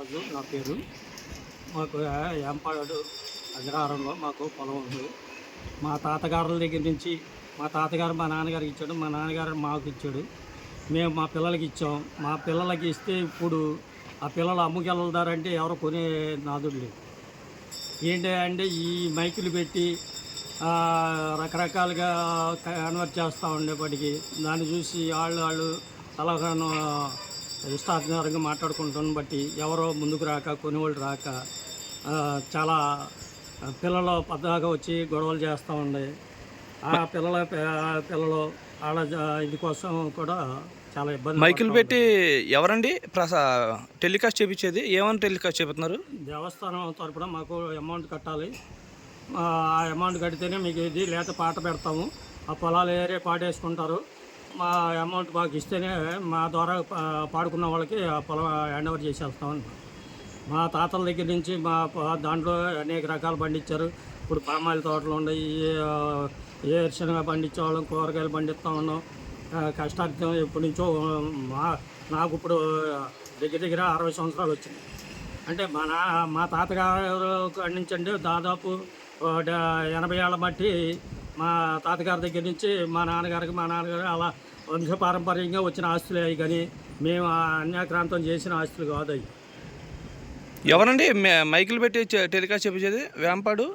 రాజు నా పేరు. మాకు యాంపాడు అగ్రహారంలో మాకు పొలం ఉంది. మా తాతగారుల దగ్గర నుంచి మా తాతగారు మా నాన్నగారికి ఇచ్చాడు, మా నాన్నగారు మాకు ఇచ్చాడు. మేము మా పిల్లలకి ఇచ్చాం. మా పిల్లలకి ఇస్తే ఇప్పుడు ఆ పిల్లలు అమ్ముకెళ్తారంటే ఎవరు కొనే నాదుడు లేదు. ఏంటి అంటే ఈ మైకులు పెట్టి రకరకాలుగా కన్వర్ట్ చేస్తూ ఉండేప్పటికీ దాన్ని చూసి వాళ్ళు అలాగాను ఇష్టానుసారంగా మాట్లాడుకుంటాను బట్టి ఎవరో ముందుకు రాక కొనేవాళ్ళు రాక చాలా పిల్లలు పద్దాగా వచ్చి గొడవలు చేస్తూ ఉండే ఆ పిల్లలు వాళ్ళ ఇది కోసం కూడా చాలా ఇబ్బంది. మైకులు పెట్టి ఎవరండి టెలికాస్ట్ చేయించేది? ఏమని టెలికాస్ట్ చేస్తున్నారు? దేవస్థానం తరపున మాకు అమౌంట్ కట్టాలి. ఆ అమౌంట్ కడితేనే మీకు ఇది లేత పాట పెడతాము. ఆ పొలాలు ఏరే పాటేసుకుంటారు. మా అమౌంట్ మాకు ఇస్తేనే మా ద్వారా పాడుకున్న వాళ్ళకి ఆ పొలం హ్యాండ్ ఓవర్ చేసేస్తామని. మా తాతల దగ్గర నుంచి దాంట్లో అనేక రకాలు పండించారు. ఇప్పుడు పామాయిల తోటలు ఉన్నాయి, ఏరుశనగ పండించేవాళ్ళం, కూరగాయలు పండిస్తూ ఉన్నాం. కష్టార్థం ఎప్పటి నుంచో నాకు ఇప్పుడు దగ్గర 60 సంవత్సరాలు వచ్చింది. అంటే మా తాతగారు కాడి నుంచి అంటే దాదాపు 80 ఏళ్ళ బట్టి మా తాతగారి దగ్గర నుంచి మా నాన్నగారు అలా వంశపారంపర్యంగా వచ్చిన ఆస్తులే అవి, కానీ మేము అన్యాక్రాంతం చేసిన ఆస్తులు కాదు అవి. ఎవరండి మైకులు పెట్టి టెలికాస్ట్ చేయించేది? వేంపాడు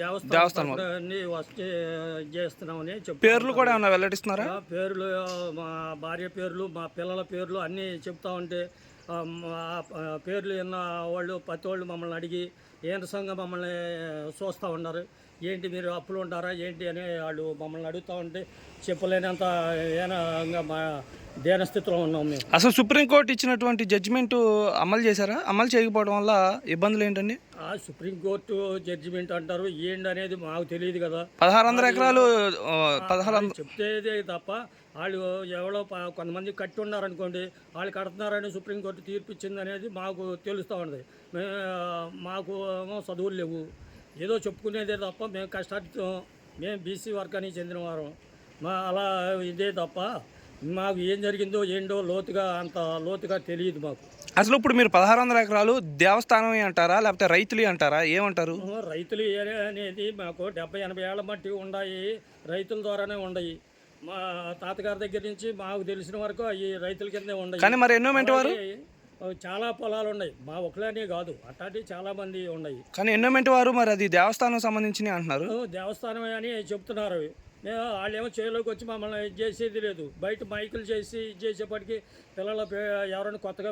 దేవస్థానం వస్తే చేస్తున్నామని చెప్పి. పేర్లు కూడా ఏమన్నా వెల్లడిస్తున్నారా? పేర్లు మా భార్య పేర్లు, మా పిల్లల పేర్లు అన్నీ చెప్తా ఉంటే పేర్లు విన్న వాళ్ళు ప్రతి వాళ్ళు మమ్మల్ని అడిగి ఏంటసంగా మమ్మల్ని చూస్తూ ఉన్నారు. ఏంటి మీరు అప్పులు ఉంటారా ఏంటి అని వాళ్ళు మమ్మల్ని అడుగుతూ ఉంటే చెప్పలేనంత మా దీనస్థితిలో ఉన్నాం మేము. అసలు సుప్రీంకోర్టు ఇచ్చినటువంటి జడ్జిమెంట్ అమలు చేశారా? అమలు చేయకపోవడం వల్ల ఇబ్బందులు ఏంటండి? సుప్రీంకోర్టు జడ్జిమెంట్ అంటారు, ఏంటి అనేది మాకు తెలియదు కదా. 1600 ఎకరాలు చెప్తేదే తప్ప వాళ్ళు ఎవరో కొంతమంది కట్టి ఉన్నారనుకోండి, వాళ్ళు కడుతున్నారని సుప్రీంకోర్టు తీర్పు ఇచ్చింది అనేది మాకు తెలుస్తూ ఉంది. మాకు చదువులు లేవు, ఏదో చెప్పుకునేదే తప్ప మేము కష్టార్థం. మేము బీసీ వర్గానికి చెందిన వారం. అలా ఇదే తప్ప మాకు ఏం జరిగిందో ఏంటో అంత లోతుగా తెలియదు మాకు. అసలు ఇప్పుడు మీరు 1600 ఎకరాలు దేవస్థానం అంటారా లేకపోతే రైతులు అంటారా? ఏమంటారు? రైతులు అనేది మాకు 70-80 ఏళ్ళ మట్టి ఉన్నాయి, రైతుల ద్వారానే ఉన్నాయి. మా తాతగారి దగ్గర నుంచి మాకు తెలిసిన వరకు అవి రైతుల కిందే ఉన్నాయి. కానీ మరి ఎన్నోమెంట్ వారు చాలా పొలాలు ఉన్నాయి, మా ఒకలానే కాదు, అట్లాంటివి చాలామంది ఉన్నాయి. కానీ ఎన్నోమెంట్ వారు మరి అది దేవస్థానం సంబంధించి అంటున్నారు. దేవస్థానం అని చెప్తున్నారు. వాళ్ళు ఏమో చేలోకి వచ్చి మమ్మల్ని చేసేది లేదు. బయట మైకులు చేసేప్పటికీ ఎవరైనా కొత్తగా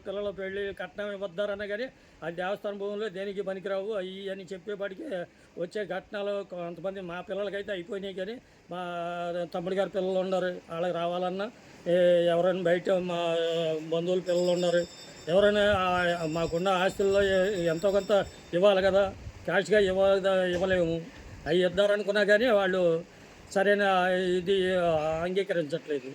పిల్లల పెళ్ళి కట్నం ఇవ్వద్దారన్నా కానీ ఆ దేవస్థానం భూముల్లో దేనికి పనికిరావు అవి అని చెప్పేప్పటికీ వచ్చే ఘటనలు కొంతమంది మా పిల్లలకైతే అయిపోయినాయి. కానీ మా తమ్ముడి గారి పిల్లలు ఉన్నారు, వాళ్ళకి రావాలన్నా ఎవరైనా బయట మా బంధువుల పిల్లలు ఉన్నారు, ఎవరైనా మాకున్న ఆస్తుల్లో ఎంతో కొంత ఇవ్వాలి కదా, క్యాష్గా ఇవ్వలేము. అవి ఇద్దారనుకున్నా కానీ వాళ్ళు సరైన ఇది అంగీకరించట్లేదు.